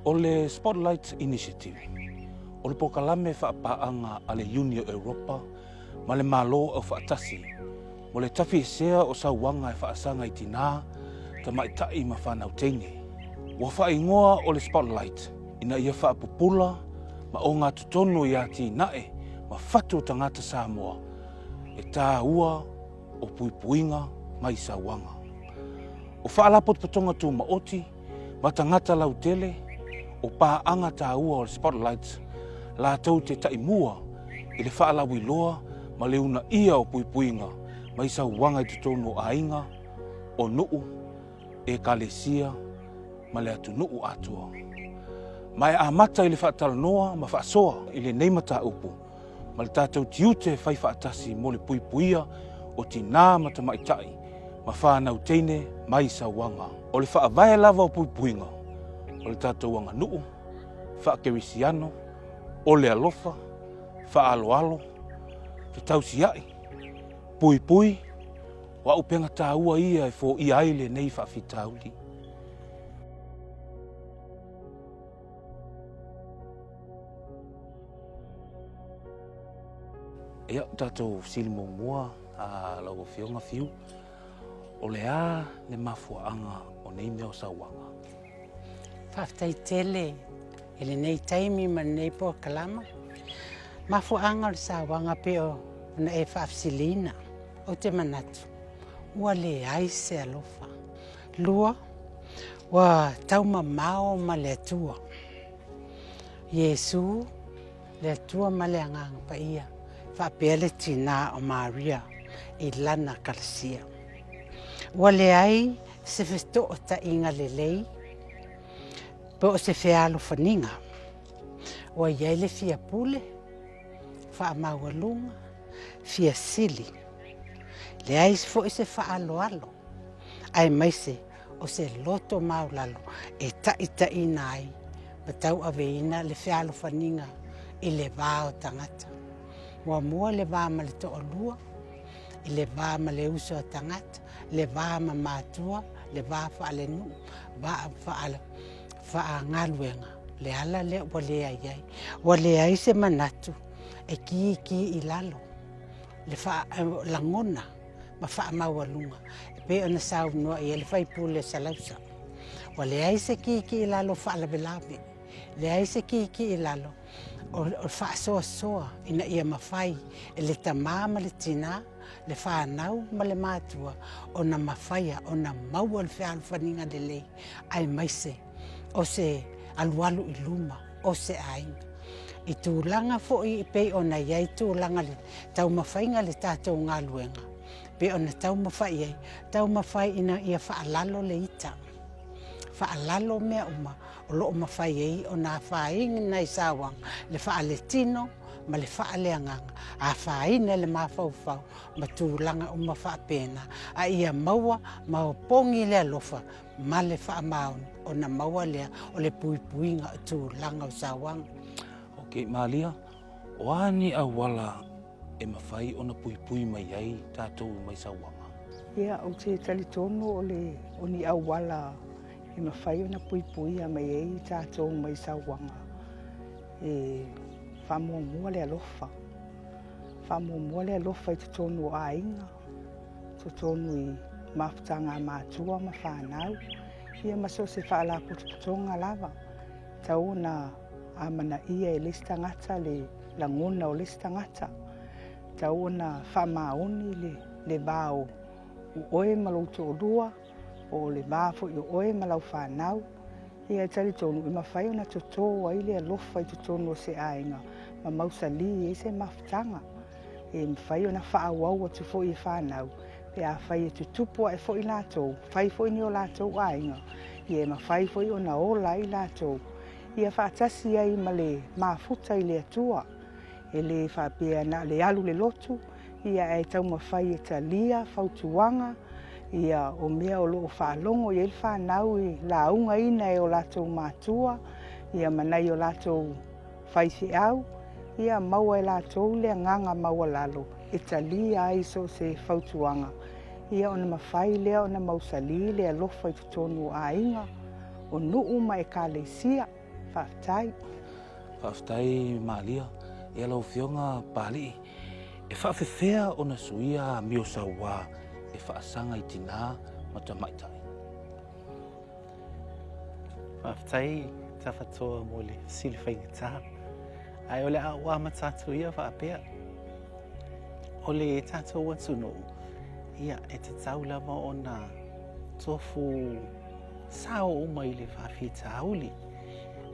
O le Spotlight Initiative, o le pokalame whaapaanga a le Union Europa, ma le malo au whaatasi, mo le tafi esea o Sauaina e whaasanga i tina, Tamaitai ma whanau teine. Wa whaingoa o le Spotlight, ina ia whaapupula, ma o ngā tutono i ati nae, ma whatu tangata Samoa, e tā ua o puipuinga mai Sauaina. O whaalapot patonga tū maoti, ma tangata lautele, o pāanga tā ua o le Spotlight, la tau te taimua, i le whaalawi loa, ma leuna ia o puipuinga, mai Sauaina i tutono ainga, o nuu, e kalesia, ma le atu nuu atua. Mai a mata i le whaatalanoa, ma whaasoa i le neimata upu, ma le tātou tiute whai whaatasi mo le puipuia o tina ma Tamaitai, ma whanau teine mai Sauaina. O le whaavae lava o puipuinga, o le tātou anga nuu, whaakerisiano, o le alofa, whaaloalo, te tausiai, puipui, wa upenga tā ua ia e fo i aile nei whaafitauli. Ia, tātou silimo mua, a lau whionga whiu, o le a le mafuaanga o nei mea o Sauaina. Whaftai tele, e le nei taimi ma nei po kalama. Mafuaanga o le Sauaina pe o na e whaafsilina, o te manatu. Ua le aise alofa. Lua, wa tauma mao ma le atua. Yesu, le atua ma le angang pa ia. Whaapele tina o Maria, i lana kalasia. Ua le ai, se festo o ta inga le lei, po o se fealo faninga. Ua iai le fia pule, wha maualunga, fia sili. Le ai fo se faaloalo, ai maise o se loto maulalo e ta ina ai, matau aveina le fealo faninga i le vao tangata. Wa mua le vā ma le to'olua, i le vā ma le uso a tangata, le vā ma mātua, le vā whaalenu, vā whaangaluenga, le ala le ua le ai. Wa le ai se manatu, e ki i lalo, le langona, ma whaamaualunga, e pe ona saunua i le whaipule salausa. Wa le ai se ki i lalo whaalawelawe, le ai se ki i lalo, o whaasoa ina ia mawhai, e le tamama le tina, le whanau ma le mātua, o na mawhaia, o na maua le whaalwhaninga le lei, ai maise, o se alualu i luma, o se ainga. I tūlanga fo i pei o na iai tūlanga le tau mawhainga le tātou ngā luenga. Pe o na tau mawhai ina ia whaalalo le ita. Whaalalo mea uma, o loo mawhai ei o nā whainga nei Sauaina, le whaaletino, ma le whaaleanganga, a whaina le mawhauwhau, ma tūlanga o mawhaapena, a ia maua, ma o pongi le alofa, ma le whaamaun, o na maua lea, o le puipuinga o tūlanga o Sauaina. Ok, Malia, o ani a wala e mawhai o na puipui mai ai tātou mai Sauaina. Ia, o te talitono o ni au wala e mawhai o na puipui a mai ai tātou mai Sauaina. E whamuamua le alofa. Whamuamua le alofa i te tonu o ainga. Te tonu i mawhtanga mātua ma whanau. Ia maso se whaalaputuputonga lava. Tau na amana ia e lista ngata le langona o lista ngata. Tau na whamaoni le vāo u oe malouto o lua, o le vāfo i oe malau whanau. Ia tari tonu i mawhai o na toto ai le alofa i tonu o se ainga. Ma mausali e se mawhtanga. E mawhai o na whaawau atu fo i whanau. Pe a whai e tutupua e fo i lātou. Whai fo i ni o lātou ainga. Ia mawhai fo i o na ola i lātou. Ia whaatasi ai ma le mafuta i le atua. E le whaapea na le alu le lotu. Ia e tau mawhai e talia, fautuanga. Ia o mea o loo whaalongo i el whanau i launga ina e o lātou mātua. Ia manai o lātou whaisi au. Ia maua e lātou le nganga maua lalo. E talia ai so se fautuanga. Ia o na mawhai lea o na mausali le alofa i tonu a inga. O nuu ma e kāleisia. Whaftai. Whaftai Malia, e alo fionga pali. E whawhewhea o na suia mio Samoa e whaasanga I tina ma Tamaitai. Whaftai tawhatoa mo le silwhainga tā. Ai ole a ua matatu ia whaapea. Ole tātou watuno. Ia e te taulama o na tofu sao umai le whawhita auli.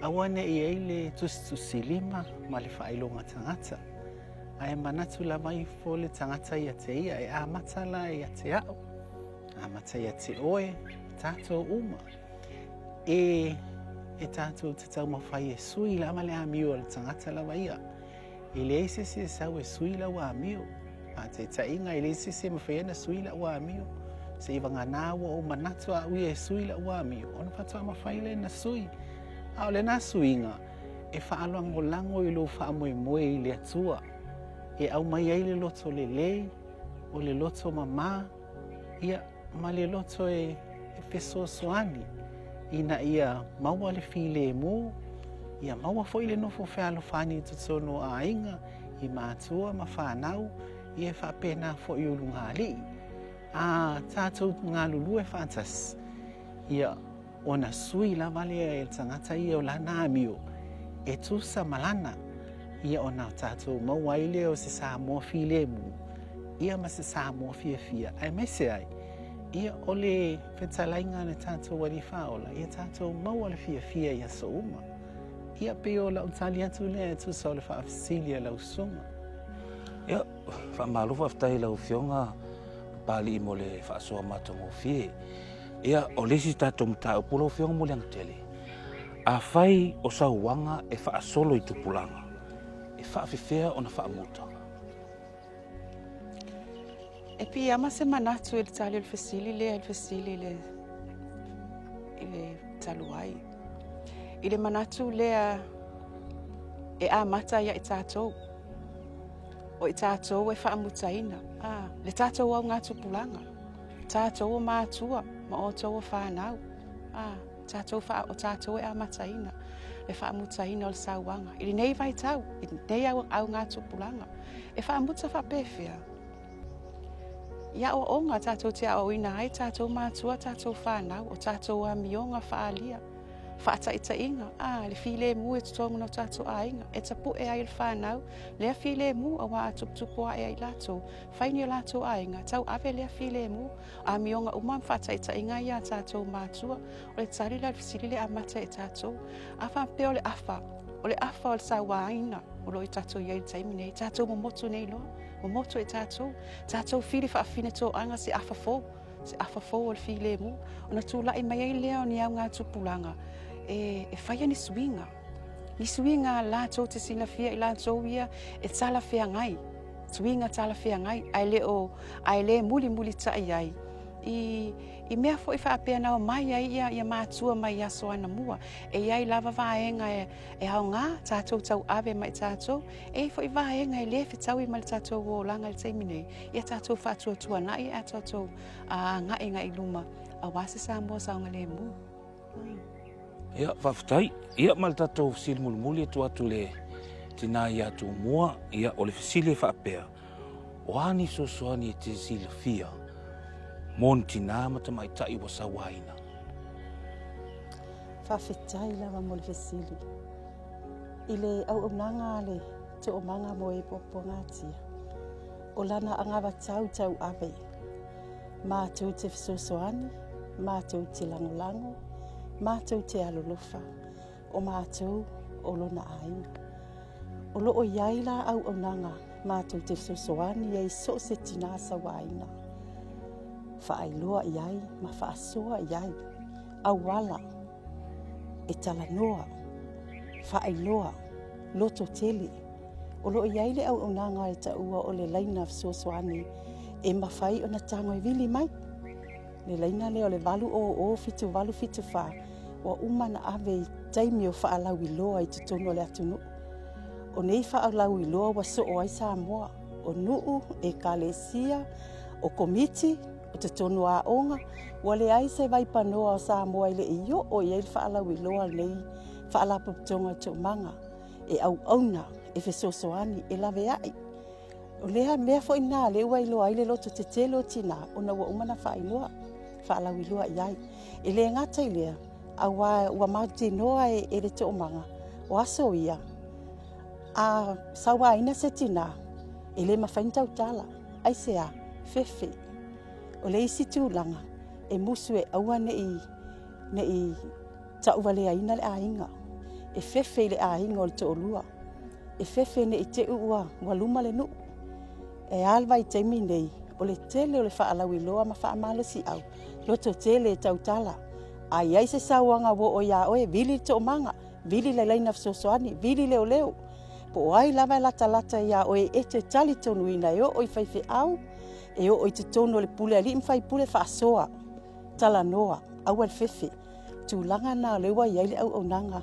Awane I eile tustusi lima ma le whailonga tangata. Ai manatu la mai fo le tangata ia te ia e a matala ia te ao. A mata ia te oe, tātou uma. E tātou te tau mawhai e sui la male a mio le tangata la ia. E le eise se sau e sui la wa mio. A te tainga e le eise se mawhai na sui la wa mio. Se iwa ngā nāua o manatu a ui e sui la wa mio. Ona patua mawhai le na sui. A o le nā suinga e whaaloango lango I lo whaamoe moe I le atua. E au mai ai le loto le lei, o le loto mama, ia ma le loto e feso soani. Ina ia maua le file mo, ia maua fo I le nofo whealo whani tutono a inga, I mātua ma whanau, I e whapena fo I ulunga li. A tātou ngā lulu e whantas. Ia ona sui la vale e tangata I o lana amio, e tusa malana. Ia ona tātou mauaile o se Samoa file mu. Ia ma se Samoa fia. Ai mese ai. Ia ole whetalainga ne tātou wari whaola. Ia tātou mauale fia ia so uma. Ia peo la utali atu lea tu sa ole whaafisilia lau sunga. Ia, whaamalu whaftai lau fionga pali I mo le whaasoa matongo fie. Ia o lesi tātou mta upula o fionga mo le angtele. A whai o sauanga e whaasolo I tupulanga. Whaafewhea o na whaamuta. E pi ama se manatu le tali le fesili le taluai. I le manatu lea e a mata ia I tātou. O I tātou e whaamutaina. Le tātou au ngā tupulanga. Tātou o mātua, ma o tau o whanau. O tātou e a mataina. E whaamutaina o le sauanga. I nei vai tau, I nei au ngā tupulanga. E whaamuta whapewhia. Ia o onga tātou te au ina ai, tātou mātua, tātou whanau, o tātou a mionga whaalia. Whaataita inga, le file mu e tutongu no tātou a inga. E tapu e ai le whanau, lea file mu a wā tuputupu a e ai lato. Whaini o lato a inga, tau ave lea file mu, a mionga umam whaataita inga ia tātou mātua, o le tari la fisili le amata e tātou. A whampeo le afa, o le Sauaina, o lo I tātou iai taimine, tātou momotu nei loa, momotu e tātou fili whaafine tō anga se afa fō. Se afa fō o le file mu, o na tūlai mai ai lea o ni au ngā tupulanga. E whaia ni suinga. Ni suinga lātou te silafia I lātou ia e tala whea ngai. Suinga tala whea ngai. Ai le muli tai ai. I mea fo I whaapea nao mai ai ia mātua mai Aso ana mua. E iai lava vaenga e hao ngā tātou tau ave mai tātou. E fo I vaenga e le whetau I mai tātou o langa le teimine. Ia tātou whātua tuana I a tātou ngai luma. A wase Samoa saunga le mu. Ia, whaftai. Ia mal tātou fisili mulumuli e tuatu le tina I atu mua. Ia o le fisili e whaapea. O ani sosoani e te silafia. Mon tina ma Tamaitai wa Sauaina. Whawhetai lawa mo le fesili. I le au nanga le te o manga mo e popo ngātia. O lana angawa tau ave. Mātou te fisosoani, mātou te langolango, mātou te alolofa, o mātou o lona ainga. O lo o iaila au nanga, mātou te fisosoani e so se tina Sauaina. Faailoa iai, ma faasoa iai, awala, e talanoa, faailoa, loto tele, o lo iai le au nanga e taua o le laina fisosoani, e mawhai o na tango e vili mai. Le laina le o le valu o fitu wha, o umana ave I taimi o whaalau I loa I tutono le atunu. O nei whaalau I loa wa so o ai Samoa, o nuu e kalesia, o komiti, o te tonu a onga, wa le ai se vai panoa o Samoa I le iyo o iei whaalau I loa nei whaalapaputonga te o manga, e au auna, e fesosoani, e lawe ai. O lea mea fo ina le ua ilo ai le loto te telo tina, o na ua umana whaailoa, whaalawilua iai. E le ngata i lea, a ua mauti noa e le te o manga, o aso ia, a Sauaina se tina, e le mawhaintau tala, ai se a, fefe. O le isi tūlanga, e musu e aua ne i tauwa le aina le ainga. E fefe le ainga o le te olua. E fefe ne i te ua waluma le nu. E alwa i teimi nei, o le tele o le whaalawi loa ma whaamalo si au. Loto tele e tautala. Ai ai se sauanga wo o ia oe, vili te o manga, vili le leina fsosoani, vili leo leo. Po o ai lava lata lata ia oe e te tali tonu ina e o i whaife au, e o i te tono le pule ali mwhai pule whaasoa. Tala noa, au al fefe. Tūlanga na lewa i aile au onanga.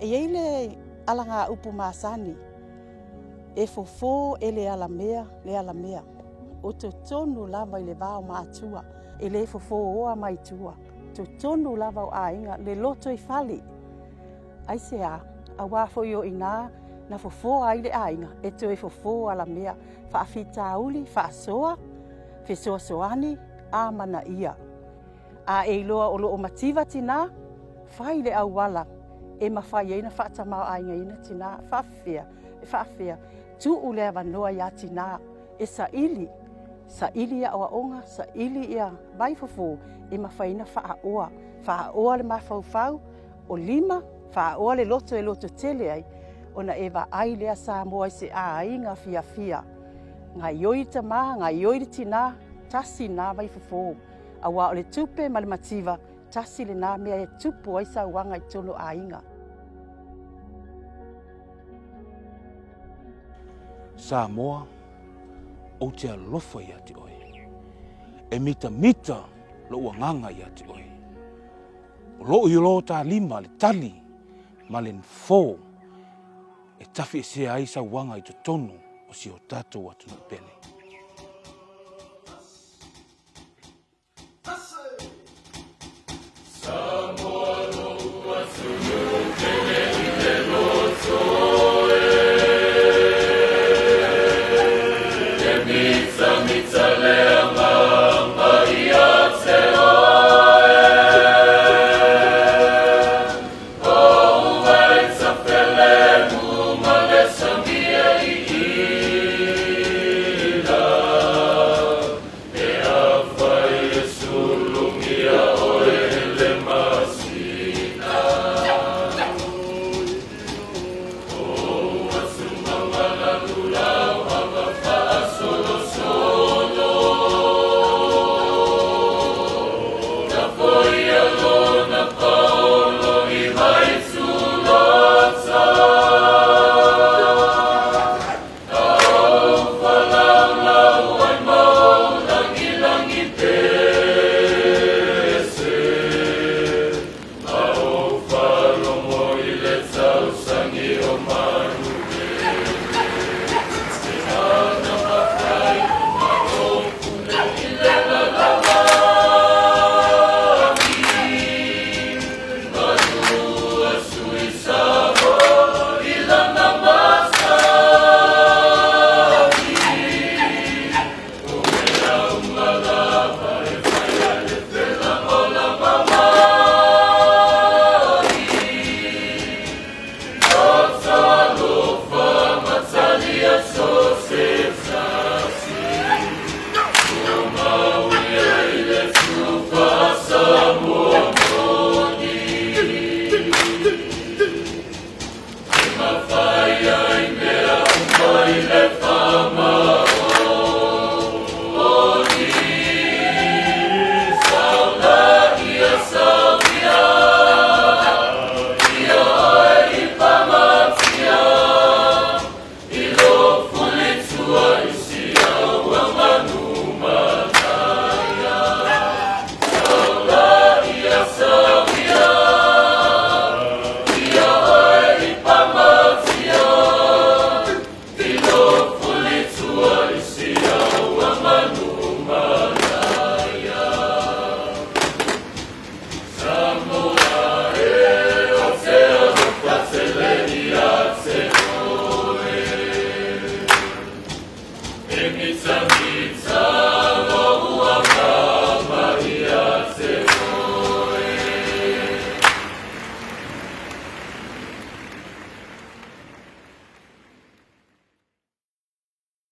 E eile alanga upu maasani. E fofo e le alamea. O te tonu lava i le vao maatua. E le fofo oa maitua. Te tonu lava o ainga le loto i fali. Ai se a wafo i o ina na fofo ai le ainga. E te e fofo alamea. Whaafita uli, whaasoa, fesoa soani, a mana ia. A e loa o lo o mativa tina, whai le au wala. E mawhai eina whaatamau ainga ina tina, whaafea. Tu ulea wanoa ia tina, e sa ili ia oa onga, sa ili ia vaifofo, e mawhai eina whaaoa le mawhau, o lima, whaaoa le loto tele ai, ona e wa ai lea Samoa se a inga fia. Ngai oi te maa, ngai oi tina, tasi nā vaifofo. Awa o le tupe ma le mativa, tasi le nā mea e tupu ai sa wanga i tono a inga. Samoa, o te alofa i ati oi. E mita lo ua nganga i ati oi. O lo i lo ta lima le tali, ma le fō, e tafi e se ai sa wanga i to tonu o si o tatou atu na pele. Solo Pizza, pizza.